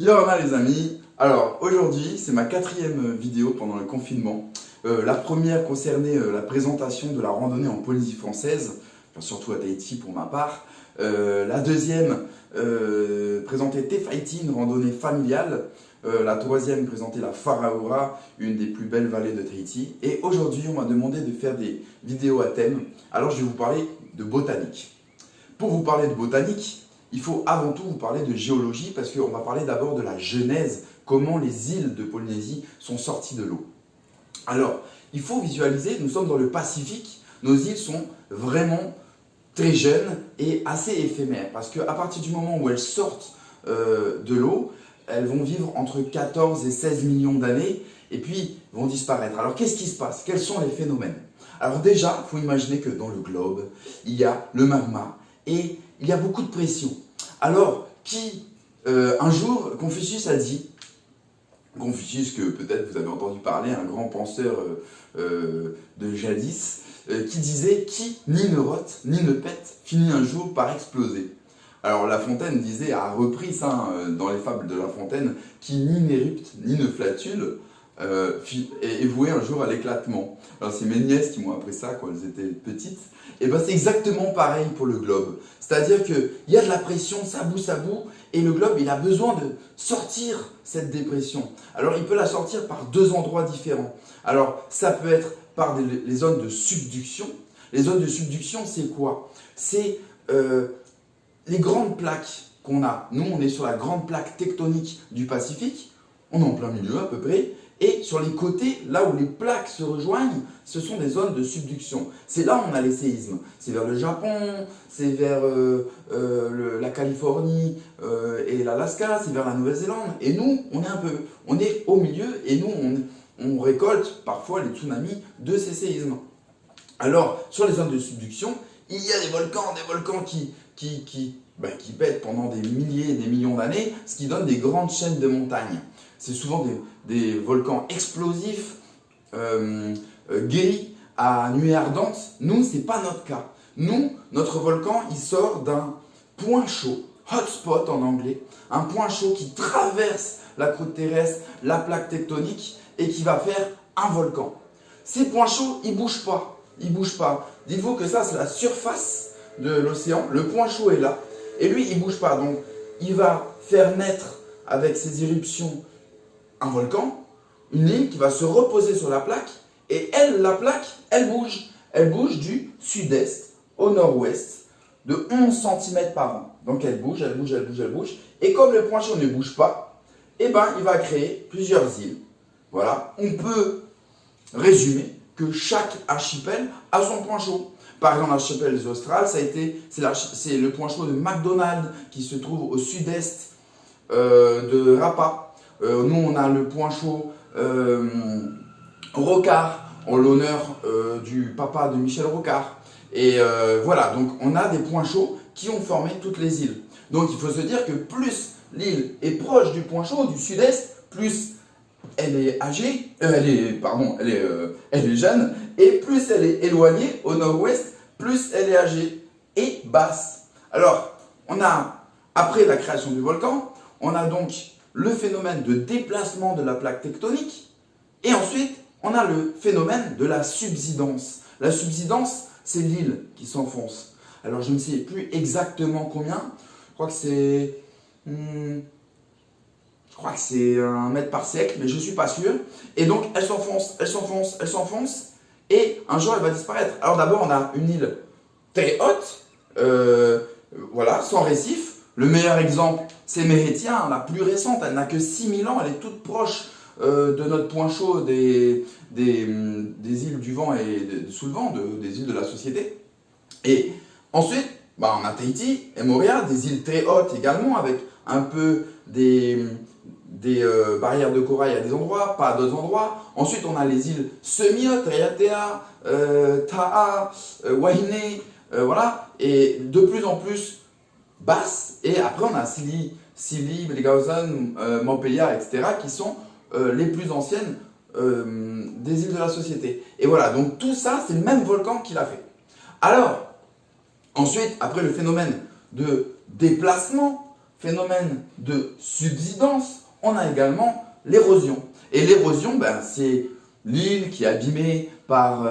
Yorana les amis, alors aujourd'hui c'est ma quatrième vidéo pendant le confinement. La première concernait la présentation de la randonnée en Polynésie française, enfin, surtout à Tahiti pour ma part. La deuxième présentait Te Whaiiti, une randonnée familiale. La troisième présentait la Wharaura, une des plus belles vallées de Tahiti. Et aujourd'hui on m'a demandé de faire des vidéos à thème, alors je vais vous parler de botanique. Pour vous parler de botanique, il faut avant tout vous parler de géologie parce qu'on va parler d'abord de la genèse, comment les îles de Polynésie sont sorties de l'eau. Alors, il faut visualiser, nous sommes dans le Pacifique, nos îles sont vraiment très jeunes et assez éphémères parce qu'à partir du moment où elles sortent de l'eau, elles vont vivre entre 14 et 16 millions d'années et puis vont disparaître. Alors qu'est-ce qui se passe? Quels sont les phénomènes? Alors déjà, il faut imaginer que dans le globe, il y a le magma et il y a beaucoup de pression. Alors, un jour, Confucius a dit, Confucius que peut-être vous avez entendu parler, un grand penseur de jadis, qui disait « Qui ni ne rote, ni ne pète, finit un jour par exploser ». Alors La Fontaine disait, a repris ça dans les fables de La Fontaine, « Qui ni n'érupte, ni ne flatule ». Est voué un jour à l'éclatement. Alors c'est mes nièces qui m'ont appris ça quand elles étaient petites. Et ben c'est exactement pareil pour le globe. C'est-à-dire qu'il y a de la pression, ça bout, et le globe il a besoin de sortir cette dépression. Alors il peut la sortir par deux endroits différents. Alors ça peut être par les zones de subduction. Les zones de subduction c'est quoi? C'est les grandes plaques qu'on a. Nous on est sur la grande plaque tectonique du Pacifique. On est en plein milieu à peu près. Et sur les côtés, là où les plaques se rejoignent, ce sont des zones de subduction. C'est là où on a les séismes. C'est vers le Japon, c'est vers la Californie et l'Alaska, c'est vers la Nouvelle-Zélande. Et nous, on est au milieu et nous, on récolte parfois les tsunamis de ces séismes. Alors, sur les zones de subduction, il y a des volcans qui pètent pendant des milliers et des millions d'années, ce qui donne des grandes chaînes de montagnes. C'est souvent des volcans explosifs, gris, à nuée ardente. Nous, ce n'est pas notre cas. Nous, notre volcan, il sort d'un point chaud, hotspot en anglais, un point chaud qui traverse la croûte terrestre, la plaque tectonique, et qui va faire un volcan. Ces points chauds, ils ne bougent pas. Ils bougent pas. Dites-vous que ça, c'est la surface de l'océan. Le point chaud est là. Et lui, il ne bouge pas. Donc, il va faire naître, avec ses éruptions, un volcan, une île qui va se reposer sur la plaque, et la plaque, elle bouge. Elle bouge du sud-est au nord-ouest, de 11 cm par an. Donc elle bouge. Et comme le point chaud ne bouge pas, eh ben, il va créer plusieurs îles. Voilà. On peut résumer que chaque archipel a son point chaud. Par exemple, l'archipel des Australes, c'est le point chaud de McDonald qui se trouve au sud-est de Rapa. Nous, on a le point chaud Rocard, en l'honneur du papa de Michel Rocard. Et voilà, donc on a des points chauds qui ont formé toutes les îles. Donc il faut se dire que plus l'île est proche du point chaud, du sud-est, plus elle est âgée, elle est jeune, et plus elle est éloignée au nord-ouest, plus elle est âgée et basse. Alors, après la création du volcan, on a donc le phénomène de déplacement de la plaque tectonique, et ensuite, on a le phénomène de la subsidence. La subsidence, c'est l'île qui s'enfonce. Alors, je ne sais plus exactement combien, je crois que c'est 1 mètre par siècle, mais je ne suis pas sûr. Et donc, elle s'enfonce, et un jour, elle va disparaître. Alors d'abord, on a une île très haute, voilà, sans récif. Le meilleur exemple, c'est Mehetia, la plus récente, elle n'a que 6000 ans, elle est toute proche de notre point chaud des îles du vent et sous le vent, des îles de la société. Et ensuite, on a Tahiti et Moorea, des îles très hautes également, avec un peu des barrières de corail à des endroits, pas à d'autres endroits. Ensuite, on a les îles semi-hautes, Raiatea, Ta'a, Wahine, voilà, et de plus en plus basses. Et après, on a Scilly, Bellinghausen, Montpellier, etc., qui sont les plus anciennes des îles de la société. Et voilà, donc tout ça, c'est le même volcan qui l'a fait. Alors, ensuite, après le phénomène de déplacement, phénomène de subsidence, on a également l'érosion. Et l'érosion, c'est l'île qui est abîmée par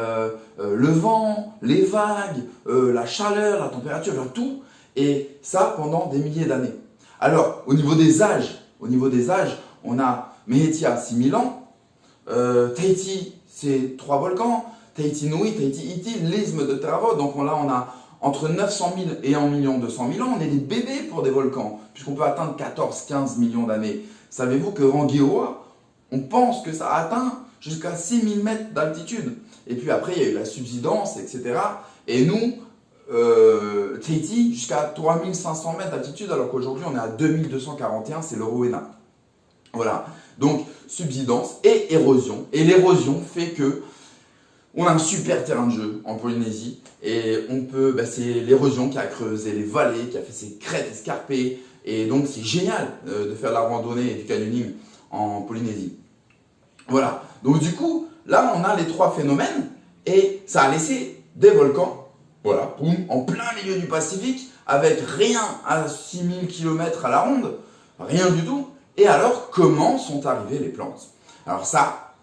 le vent, les vagues, la chaleur, la température, tout. Et ça pendant des milliers d'années. Alors, au niveau des âges, on a Mehetia, 6000 ans. Tahiti, c'est 3 volcans. Tahiti Nui, Tahiti Iti, l'isthme de Tarawa. Donc là, on a entre 900 000 et 1 200 000 ans. On est des bébés pour des volcans, puisqu'on peut atteindre 14-15 millions d'années. Savez-vous que Rangiroa, on pense que ça a atteint jusqu'à 6000 mètres d'altitude. Et puis après, il y a eu la subsidence, etc. Et nous, Tahiti, jusqu'à 3500 mètres d'altitude, alors qu'aujourd'hui, on est à 2241, c'est le Rowena. Voilà, donc subsidence et érosion. Et l'érosion fait que on a un super terrain de jeu en Polynésie. Et on peut, c'est l'érosion qui a creusé les vallées, qui a fait ces crêtes escarpées. Et donc, c'est génial de faire de la randonnée et du canyoning en Polynésie. Voilà, donc du coup, là, on a les 3 phénomènes. Et ça a laissé des volcans, voilà, boum, en plein milieu du Pacifique, avec rien à 6000 km à la ronde, rien du tout. Et alors, comment sont arrivées les plantes? Alors ça,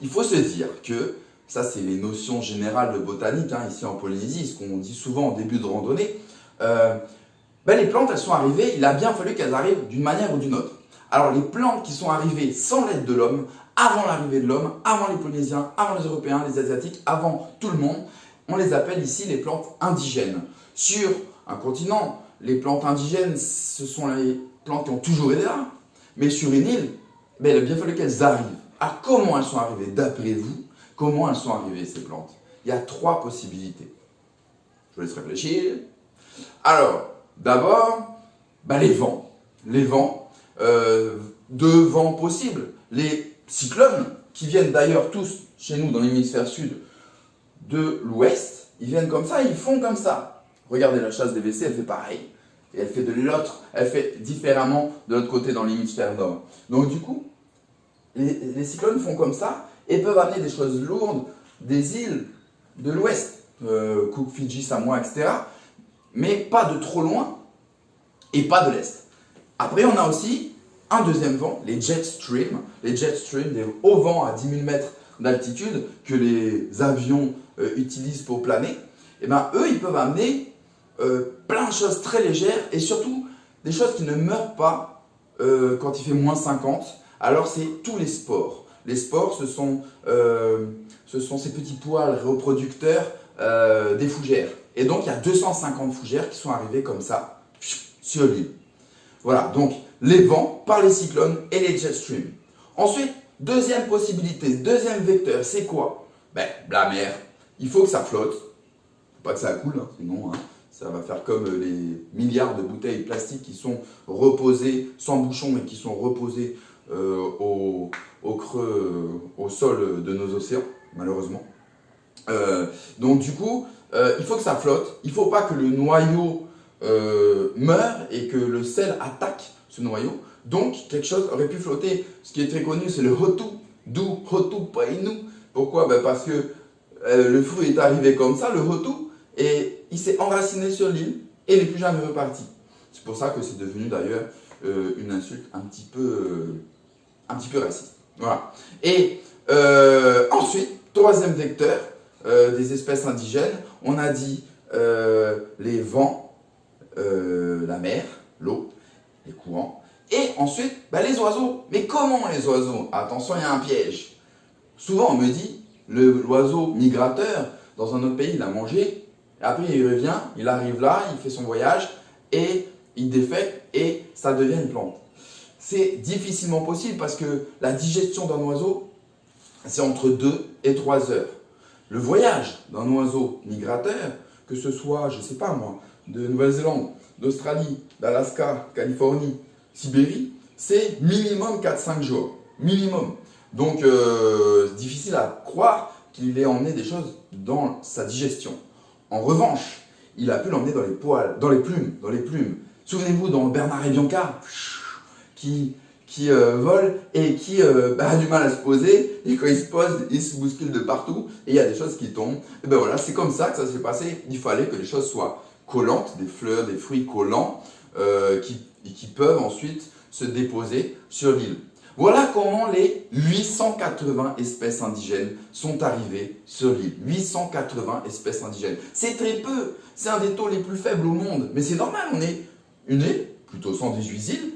il faut se dire que, ça c'est les notions générales de botanique, ici en Polynésie, ce qu'on dit souvent en début de randonnée, les plantes, elles sont arrivées, il a bien fallu qu'elles arrivent d'une manière ou d'une autre. Alors les plantes qui sont arrivées sans l'aide de l'homme, avant l'arrivée de l'homme, avant les Polynésiens, avant les Européens, les Asiatiques, avant tout le monde, on les appelle ici les plantes indigènes. Sur un continent, les plantes indigènes, ce sont les plantes qui ont toujours été là. Mais sur une île, il a bien fallu qu'elles arrivent. Alors comment elles sont arrivées? D'après vous, comment elles sont arrivées ces plantes? Il y a 3 possibilités. Je vous laisse réfléchir. Alors, d'abord, les vents. Les vents, 2 vents possibles. Les cyclones, qui viennent d'ailleurs tous chez nous dans l'hémisphère sud de l'ouest, ils viennent comme ça, ils font comme ça. Regardez la chasse des WC, elle fait pareil. Et elle fait de l'autre, elle fait différemment de l'autre côté dans l'hémisphère nord. Donc du coup, les cyclones font comme ça et peuvent amener des choses lourdes des îles de l'ouest, Cook, Fidji, Samoa, etc. Mais pas de trop loin et pas de l'est. Après, on a aussi un deuxième vent, les jet streams. Les jet streams, des hauts vents à 10 000 mètres d'altitude que les avions utilisent pour planer. Et eux, ils peuvent amener plein de choses très légères et surtout des choses qui ne meurent pas quand il fait moins 50. Alors c'est tous les spores. Les spores, ce sont ces petits poils reproducteurs des fougères. Et donc il y a 250 fougères qui sont arrivées comme ça sur l'île. Voilà, donc les vents par les cyclones et les jet streams. Ensuite, deuxième possibilité, deuxième vecteur, c'est quoi? La mer. Il faut que ça flotte. Faut pas que ça coule, sinon ça va faire comme les milliards de bouteilles plastiques qui sont reposées sans bouchon mais qui sont reposées au creux, au sol de nos océans, malheureusement. Donc du coup, il faut que ça flotte. Il ne faut pas que le noyau meure et que le sel attaque ce noyau. Donc quelque chose aurait pu flotter. Ce qui est très connu, c'est le hotu, d'où hotu painu. Pourquoi? Parce que le fruit est arrivé comme ça, le hotu, et il s'est enraciné sur l'île et il n'est plus jamais reparti. C'est pour ça que c'est devenu d'ailleurs une insulte un petit peu raciste. Voilà. Et ensuite, troisième vecteur des espèces indigènes, on a dit les vents, la mer, l'eau, les courants, et ensuite les oiseaux. Mais comment les oiseaux? Attention, il y a un piège. Souvent on me dit, l'oiseau migrateur, dans un autre pays, il a mangé, et après il revient, il arrive là, il fait son voyage, et il défecte, et ça devient une plante. C'est difficilement possible parce que la digestion d'un oiseau, c'est entre 2 et 3 heures. Le voyage d'un oiseau migrateur, que ce soit, je ne sais pas moi, de Nouvelle-Zélande, d'Australie, d'Alaska, Californie, Sibérie, c'est minimum 4-5 jours. Minimum. Donc, c'est difficile à croire qu'il ait emmené des choses dans sa digestion. En revanche, il a pu l'emmener dans les poils, dans les plumes. Souvenez-vous dans Bernard et Bianca, qui vole et qui a du mal à se poser, et quand il se pose, il se bouscule de partout, et il y a des choses qui tombent. Et voilà, c'est comme ça que ça s'est passé. Il fallait que les choses soient collantes, des fleurs, des fruits collants, et qui peuvent ensuite se déposer sur l'île. Voilà comment les 880 espèces indigènes sont arrivées sur l'île. 880 espèces indigènes. C'est très peu, c'est un des taux les plus faibles au monde, mais c'est normal, on est une île, plutôt 118 îles,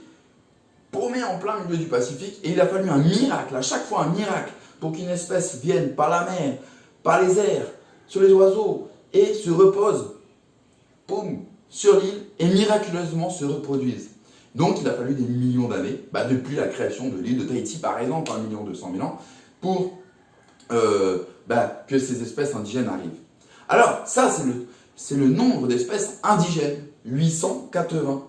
paumée en plein milieu du Pacifique, et il a fallu un miracle, à chaque fois un miracle, pour qu'une espèce vienne par la mer, par les airs, sur les oiseaux, et se repose, boum, sur l'île, et miraculeusement se reproduise. Donc il a fallu des millions d'années, depuis la création de l'île de Tahiti par exemple, 1 200 000 ans, pour que ces espèces indigènes arrivent. Alors ça c'est le nombre d'espèces indigènes, 880.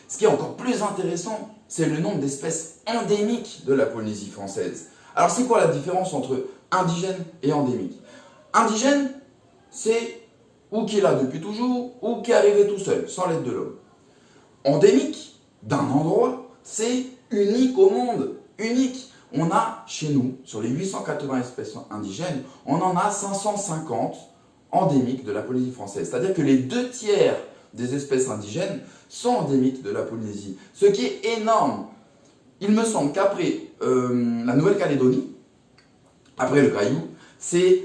Ce qui est encore plus intéressant, c'est le nombre d'espèces endémiques de la Polynésie française. Alors c'est quoi la différence entre indigène et endémique? Indigène, c'est ou qui est là depuis toujours, ou qui est arrivé tout seul, sans l'aide de l'homme. Endémique, d'un endroit, c'est unique au monde, unique. On a chez nous, sur les 880 espèces indigènes, on en a 550 endémiques de la Polynésie française. C'est-à-dire que les 2/3 des espèces indigènes sont endémiques de la Polynésie, ce qui est énorme. Il me semble qu'après la Nouvelle-Calédonie, après le Caillou, c'est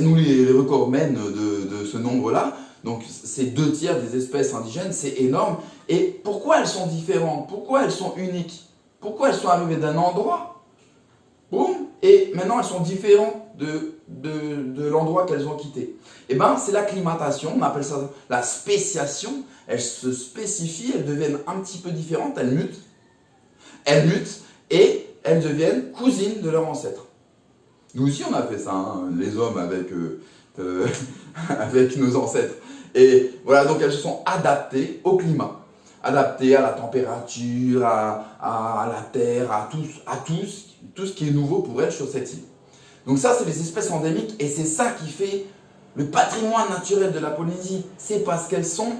nous les recordmen de ce nombre-là. Donc c'est 2/3 des espèces indigènes, c'est énorme. Et pourquoi elles sont différentes? Pourquoi elles sont uniques? Pourquoi elles sont arrivées d'un endroit, boum, et maintenant elles sont différentes de l'endroit qu'elles ont quitté? Eh bien, c'est l'acclimatation, on appelle ça la spéciation. Elles se spécifient, elles deviennent un petit peu différentes, elles mutent et elles deviennent cousines de leurs ancêtres. Nous aussi, on a fait ça, hein, les hommes avec nos ancêtres. Et voilà, donc elles se sont adaptées au climat, adaptées à la température, à la terre, à tout ce qui est nouveau pour elles sur cette île. Donc ça, c'est les espèces endémiques et c'est ça qui fait le patrimoine naturel de la Polynésie. C'est parce qu'elles sont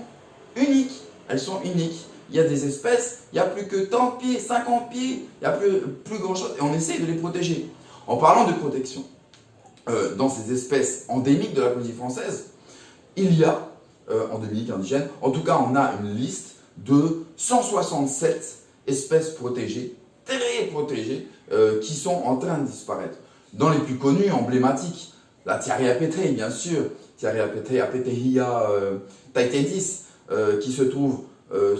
uniques. Elles sont uniques. Il y a des espèces, il n'y a plus que 30 pieds, 50 pieds, il n'y a plus grand chose et on essaye de les protéger. En parlant de protection, dans ces espèces endémiques de la Polynésie française, il y a, endémiques, indigènes, en tout cas on a une liste de 167 espèces protégées, très protégées, qui sont en train de disparaître. Dans les plus connus, emblématiques, la Tiaria petrei, bien sûr, Tiaria petrei Apethia taitedis, qui se trouve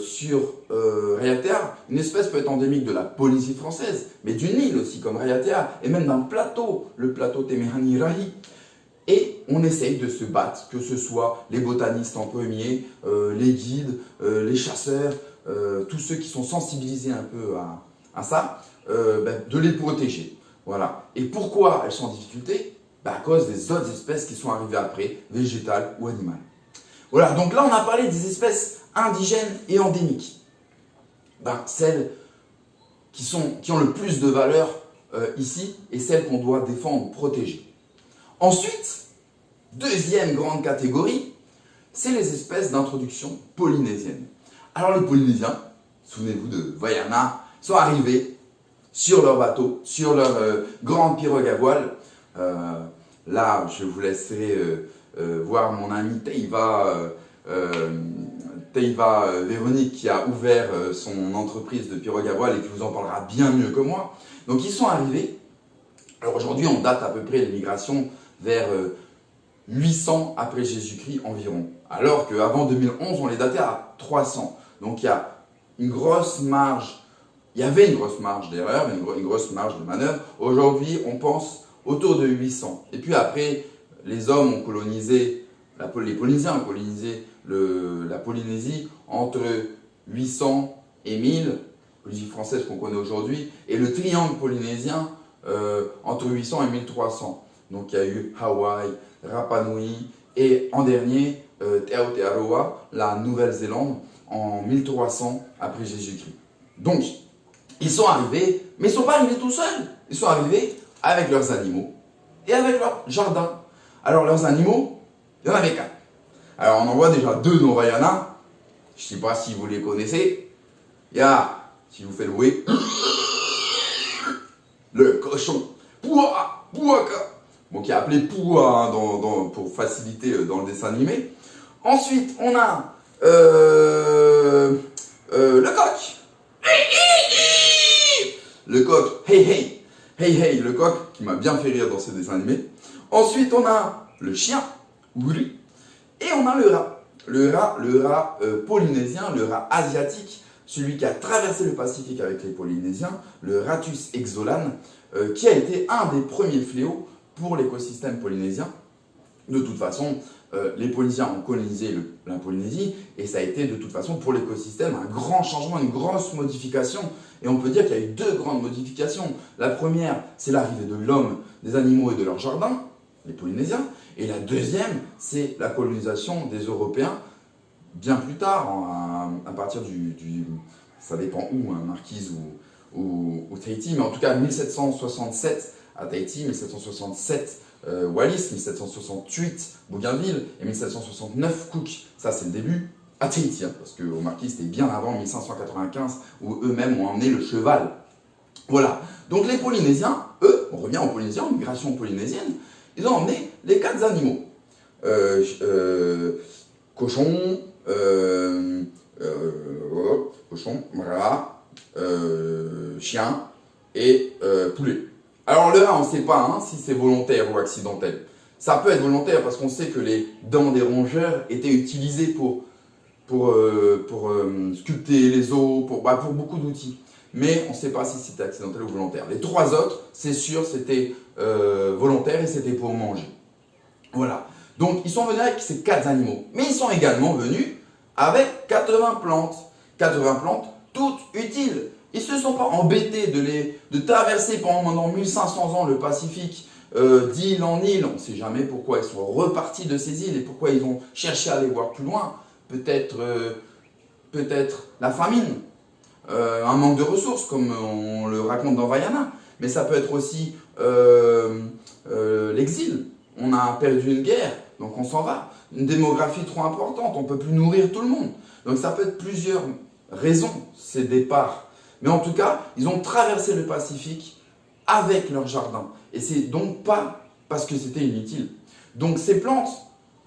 sur Raiatea. Une espèce peut être endémique de la Polynésie française, mais d'une île aussi, comme Raiatea, et même d'un plateau, le plateau Temerani-Rahi. Et on essaye de se battre, que ce soit les botanistes en premier, les guides, les chasseurs, tous ceux qui sont sensibilisés un peu à ça, de les protéger. Voilà. Et pourquoi elles sont en difficulté? À cause des autres espèces qui sont arrivées après, végétales ou animales. Voilà, donc là on a parlé des espèces indigènes et endémiques. Celles qui ont le plus de valeur ici et celles qu'on doit défendre, protéger. Ensuite, deuxième grande catégorie, c'est les espèces d'introduction polynésienne. Alors les Polynésiens, souvenez-vous de Vaiana, sont arrivés sur leur bateau, sur leur grande pirogue à voile. Là, je vous laisserai voir mon amie Teiva Véronique qui a ouvert son entreprise de pirogue à voile et qui vous en parlera bien mieux que moi. Donc ils sont arrivés. Alors aujourd'hui, on date à peu près l'émigration vers 800 après Jésus-Christ environ. Alors qu'avant 2011, on les datait à 300. Donc il y a une grosse marge. Il y avait une grosse marge d'erreur, une grosse marge de manœuvre. Aujourd'hui, on pense autour de 800. Et puis après, les hommes ont colonisé, les Polynésiens ont colonisé la Polynésie entre 800 et 1000, la Polynésie française qu'on connaît aujourd'hui, et le triangle polynésien entre 800 et 1300. Donc il y a eu Hawaï, Rapa Nui et en dernier Te Aotearoa, la Nouvelle-Zélande, en 1300 après Jésus-Christ. Donc, ils sont arrivés, mais ils ne sont pas arrivés tout seuls. Ils sont arrivés avec leurs animaux et avec leur jardin. Alors, leurs animaux, il y en avait 4. Alors, on en voit déjà 2 dans Vaiana. Je ne sais pas si vous les connaissez. Il y a, si je vous fais louer, le cochon Puaka, bon, qui est appelé Pua hein, pour faciliter dans le dessin animé. Ensuite, on a Le coq. Le coq, hey hey, hey hey, le coq qui m'a bien fait rire dans ce dessin animé. Ensuite, on a le chien, Wuri, et on a le rat. Le rat polynésien, le rat asiatique, celui qui a traversé le Pacifique avec les Polynésiens, le Rattus exolan, qui a été un des premiers fléaux pour l'écosystème polynésien. De toute façon, les Polynésiens ont colonisé la Polynésie et ça a été de toute façon pour l'écosystème un grand changement, une grosse modification. Et on peut dire qu'il y a eu deux grandes modifications. La première, c'est l'arrivée de l'homme, des animaux et de leur jardin, les Polynésiens. Et la deuxième, c'est la colonisation des Européens bien plus tard, à partir ça dépend où, hein, Marquise ou Tahiti, mais en tout cas 1767 à Tahiti, 1767 Wallis, 1768 Bougainville et 1769 Cook. Ça, c'est le début à Tahiti, hein, parce qu'au Marquis, c'était bien avant 1595 où eux-mêmes ont emmené le cheval. Voilà. Donc les Polynésiens, eux, on revient aux Polynésiens, migration polynésienne, ils ont emmené les 4 animaux. Cochon, rat, chien et poulet. Alors le rat, on ne sait pas hein, si c'est volontaire ou accidentel. Ça peut être volontaire parce qu'on sait que les dents des rongeurs étaient utilisées pour sculpter les os, pour beaucoup d'outils. Mais on ne sait pas si c'était accidentel ou volontaire. Les 3 autres, c'est sûr, c'était volontaire et c'était pour manger. Voilà. Donc ils sont venus avec ces 4 animaux. Mais ils sont également venus avec 80 plantes. 80 plantes toutes utiles. Ils ne se sont pas embêtés de traverser pendant 1500 ans le Pacifique d'île en île. On ne sait jamais pourquoi ils sont repartis de ces îles et pourquoi ils ont cherché à aller voir plus loin. Peut-être la famine, un manque de ressources comme on le raconte dans Vaiana. Mais ça peut être aussi l'exil. On a perdu une guerre, donc on s'en va. Une démographie trop importante, on ne peut plus nourrir tout le monde. Donc ça peut être plusieurs raisons, ces départs. Mais en tout cas, ils ont traversé le Pacifique avec leur jardin. Et c'est donc pas parce que c'était inutile. Donc ces plantes,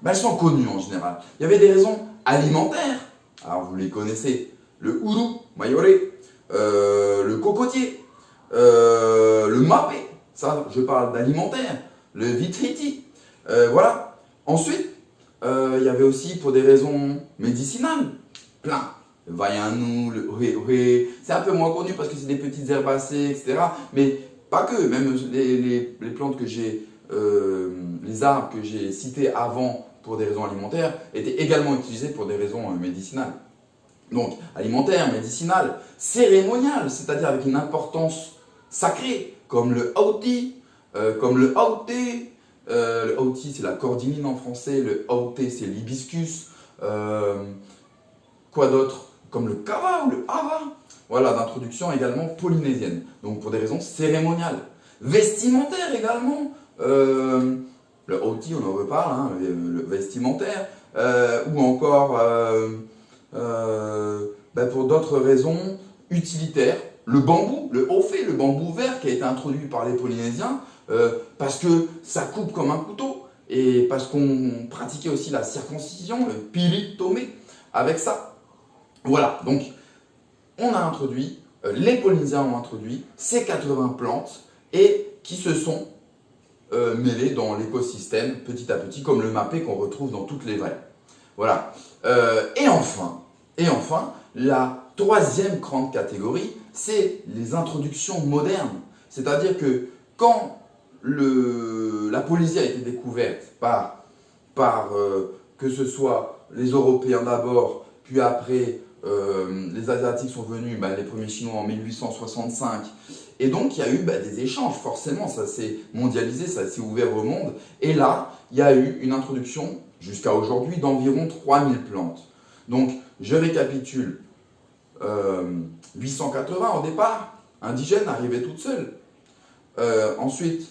elles sont connues en général. Il y avait des raisons alimentaires. Alors vous les connaissez. Le uru, mayore, le cocotier, le mapé. Ça, je parle d'alimentaire. Le vitriti. Voilà. Ensuite, il y avait aussi pour des raisons médicinales. Plein. Le vaianou, le ré, c'est un peu moins connu parce que c'est des petites herbacées, etc. Mais pas que, même les plantes que j'ai, les arbres que j'ai cités avant pour des raisons alimentaires étaient également utilisés pour des raisons médicinales. Donc, alimentaire, médicinal, cérémonial, c'est-à-dire avec une importance sacrée, comme le auti, comme le auté. Le auti, c'est la cordinine en français, le auté, c'est l'hibiscus. Quoi d'autre? Comme le kava ou le hava. Voilà, d'introduction également polynésienne. Donc pour des raisons cérémoniales. Vestimentaires également. Le outil, on en reparle, hein, le vestimentaire. Ou encore, pour d'autres raisons utilitaires. Le bambou, le hofé, le bambou vert qui a été introduit par les Polynésiens. Parce que ça coupe comme un couteau. Et parce qu'on pratiquait aussi la circoncision, le piritomé, avec ça. Voilà, donc on a introduit, les Polynésiens ont introduit ces 80 plantes et qui se sont mêlées dans l'écosystème petit à petit, comme le mapé qu'on retrouve dans toutes les vallées. Voilà. Et enfin, la 3e grande catégorie, c'est les introductions modernes. C'est-à-dire que quand la Polynésie a été découverte par que ce soit les Européens d'abord, puis après les Asiatiques sont venus, les premiers Chinois en 1865. Et donc il y a eu des échanges, forcément, ça s'est mondialisé, ça s'est ouvert au monde. Et là, il y a eu une introduction, jusqu'à aujourd'hui, d'environ 3000 plantes. Donc, je récapitule. 880 au départ, indigènes arrivaient toutes seules. Ensuite,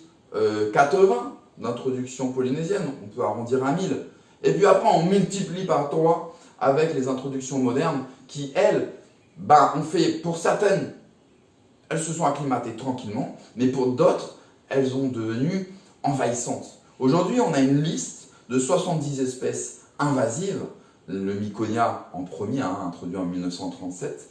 80 d'introduction polynésienne, on peut arrondir à 1000. Et puis après, on multiplie par 3 avec les introductions modernes qui, elles, ont fait, pour certaines, elles se sont acclimatées tranquillement, mais pour d'autres, elles sont devenues envahissantes. Aujourd'hui, on a une liste de 70 espèces invasives le Miconia en premier, hein, introduit en 1937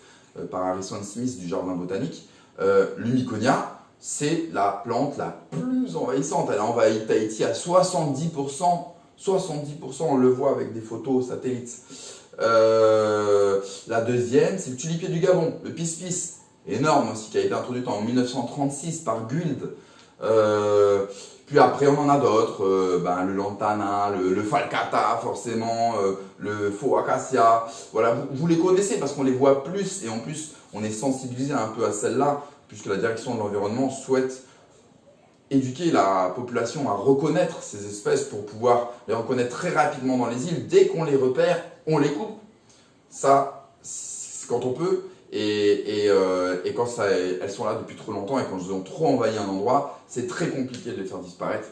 par Harrison Smith du Jardin botanique. Le Miconia, c'est la plante la plus envahissante. Elle a envahi Tahiti à 70%. 70%, on le voit avec des photos satellites. La deuxième, c'est le tulipier du Gabon, le pis-pis, énorme aussi, qui a été introduit en 1936 par Gould. Puis après, on en a d'autres, le lantana, le falcata, forcément, le faux acacia. Voilà, vous les connaissez parce qu'on les voit plus et en plus, on est sensibilisé un peu à celles-là, puisque la direction de l'environnement souhaite éduquer la population à reconnaître ces espèces pour pouvoir les reconnaître très rapidement dans les îles. Dès qu'on les repère, on les coupe. Ça, c'est quand on peut. Et quand elles sont là depuis trop longtemps et quand elles ont trop envahi un endroit, c'est très compliqué de les faire disparaître.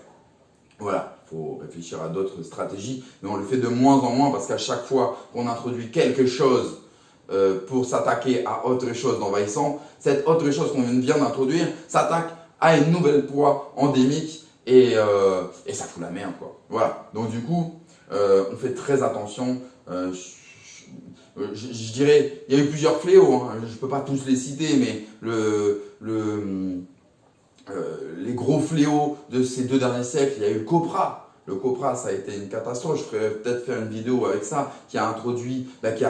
Voilà, il faut réfléchir à d'autres stratégies, mais on le fait de moins en moins parce qu'à chaque fois qu'on introduit quelque chose pour s'attaquer à autre chose d'envahissant, cette autre chose qu'on vient d'introduire s'attaque à une nouvelle proie endémique et ça fout la merde, quoi. Voilà, donc du coup, on fait très attention. Je dirais, il y a eu plusieurs fléaux, hein. Je ne peux pas tous les citer, mais les gros fléaux de ces 2 derniers siècles, il y a eu le copra. Le copra, ça a été une catastrophe. Je ferais peut-être faire une vidéo avec ça, qui a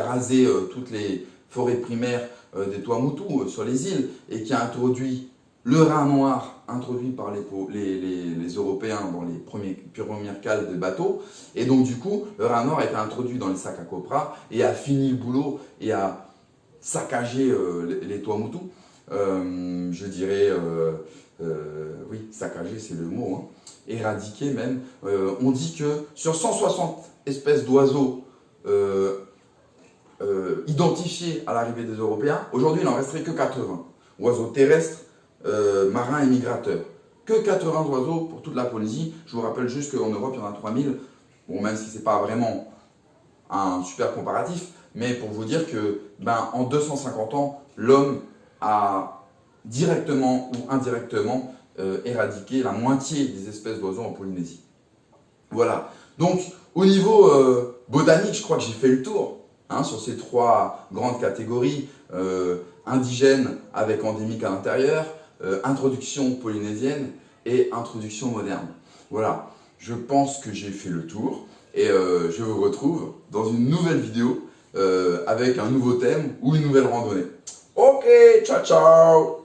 rasé toutes les forêts primaires des Tuamotu sur les îles et qui a introduit le rat noir, introduit par les Européens dans les premières cales de bateaux. Et donc du coup, le rat noir a été introduit dans les sacs à copra et a fini le boulot et a saccagé les Tuamotu. Je dirais, oui, saccager c'est le mot, hein. Éradiquer même. On dit que sur 160 espèces d'oiseaux identifiés à l'arrivée des Européens, aujourd'hui il n'en resterait que 80. Oiseaux terrestres, marins et migrateurs. Que 80 oiseaux pour toute la Polynésie. Je vous rappelle juste qu'en Europe il y en a 3000. Bon, même si ce n'est pas vraiment un super comparatif, mais pour vous dire que en 250 ans, l'homme a directement ou indirectement éradiqué la moitié des espèces d'oiseaux en Polynésie. Voilà. Donc, au niveau botanique, je crois que j'ai fait le tour sur ces 3 grandes catégories. Indigène avec endémique à l'intérieur, introduction polynésienne et introduction moderne. Voilà. Je pense que j'ai fait le tour et je vous retrouve dans une nouvelle vidéo avec un nouveau thème ou une nouvelle randonnée. Ok, ciao ciao!